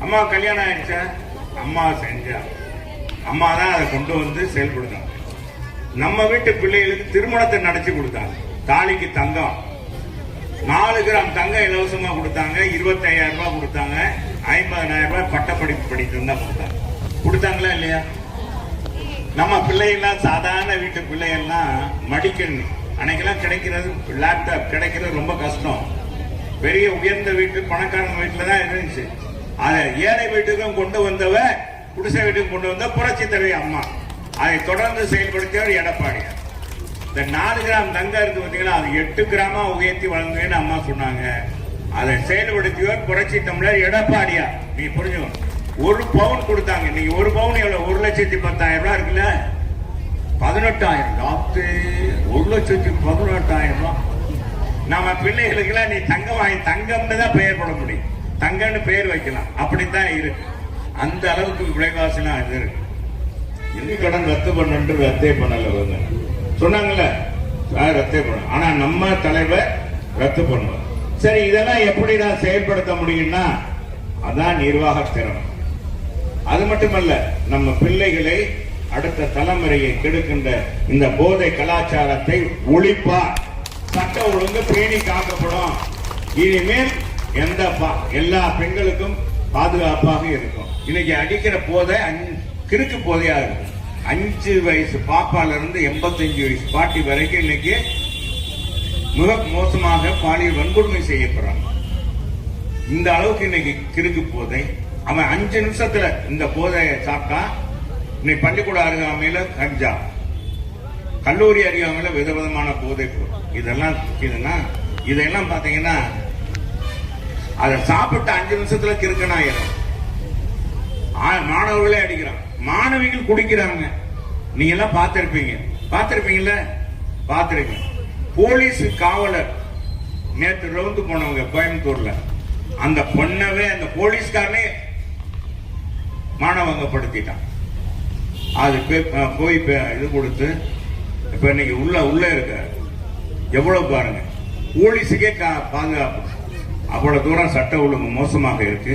அம்மா கல்யாணம் ஆயிடுச்சா? அம்மா செஞ்சா, அம்மா தான் அதை கொண்டு வந்து செயல்படுத்தாங்க. நம்ம வீட்டு பிள்ளைகளுக்கு திருமணத்தை நடத்தி கொடுத்தாங்க. தாலிக்கு தங்கம் 4 கிராம் தங்கம் இலவசமா கொடுத்தாங்க. 25,000 ரூபாய் கொடுத்தாங்க. 50,000 ரூபாய் பட்டப்படிப்பு படித்து தான் கொடுத்தாங்க. கொடுத்தாங்களா இல்லையா? நம்ம பிள்ளைகள்லாம் சாதாரண வீட்டு பிள்ளைகள்லாம் மடிக்கணும். அன்னைக்கெல்லாம் கிடைக்கிறது, லேப்டாப் கிடைக்கிறது ரொம்ப கஷ்டம். பெரிய உயர்ந்த வீட்டு பணக்காரங்க வீட்டுல தான் இருந்துச்சு. அதை ஏழை வீட்டுக்கும் கொண்டு வந்தவ, குடிசை வீட்டுக்கு கொண்டு வந்த புரட்சி தலைவி அம்மா. அதை தொடர்ந்து செயல்படுத்தியவர் எடப்பாடியார். இந்த 4 கிராம் தங்கம் இருக்கு பார்த்தீங்களா, அது 8 கிராமா உயர்த்தி வழங்குவேன்னு அம்மா சொன்னாங்க. அதை செயல்படுத்தியவர் புரட்சி தமிழர் எடப்பாடியார். நீ புரிஞ்சுக்கணும். 1 பவுன் கொடுத்தாங்க. இன்னைக்கு 1 பவுன் எவ்வளவு? 1,10,000 ரூபாய் இருக்குல்ல. 18,000. 1,18,000 ரூபாய். நம்ம பிள்ளைகளுக்கு எல்லாம் நீ தங்கம் வாங்கி, தங்கம்னு தான் பெயர் போட முடியும், தங்கம்னு பெயர் வைக்கலாம். அப்படித்தான் இருக்கு. அந்த அளவுக்கு விலைவாசிலாம் இது இருக்கு. இன்னும் கடன் ரத்து பண்ணு ரத்தே பண்ணல சொன்னாங்கல்ல, ரத்தே பண்ண. ஆனா நம்ம தலைவர் ரத்து பண்ணுவார். சரி, இதெல்லாம் எப்படி நான் செயல்படுத்த முடியும்னா அதான் நிர்வாக திறமை. அது மட்டுமல்ல, நம்ம பிள்ளைகளை, அடுத்த தலைமுறையை கெடுக்கின்ற இந்த போதை கலாச்சாரத்தை ஒழிப்பார். சட்ட ஒழுங்கு பேணி காக்கப்படும். இனிமேல் எல்லா பெண்களுக்கும் பாதுகாப்பாக இருக்கும். இன்னைக்கு அடிக்கிற போதை கிறுக்கு போதையா இருக்கு. 5 வயசு பாப்பால இருந்து 85 வயசு பாட்டி வரைக்கும் இன்னைக்கு மிக மோசமாக பாலியல் வன்கொடுமை செய்யப்படுறாங்க. இந்த அளவுக்கு இன்னைக்கு கிறுக்கு போதை. அவன் 5 நிமிஷத்துல இந்த போதையை சாப்பிட்டா, இன்னைக்கு பள்ளிக்கூட அருகாமையில கஞ்சா, கல்லூரி அருகாமையில விதவிதமான போதை பொருள். இதெல்லாம் பாத்தீங்கன்னா அதை சாப்பிட்டு 5 நிமிஷத்துல கிறுக்கனாயிரும். மாணவர்களே அடிக்கிறான், மாணவிகள் குடிக்கிறாங்க. நீங்க எல்லாம் பார்த்திருப்பீங்கல்ல. போலீஸ் காவலர் நேற்று ரோந்து போனவங்க கோயம்புத்தூர்ல, அந்த பொண்ணவே அந்த போலீஸ்காரனே மானவங்கப்படுத்திட்டான். அது போய் இது கொடுத்து இப்ப இன்னைக்கு உள்ள இருக்க எவ்வளவு பாருங்க, போலீஸுக்கே பாதுகாப்பு. அவ்வளவு தூரம் சட்ட ஒழுங்கு மோசமாக இருக்கு.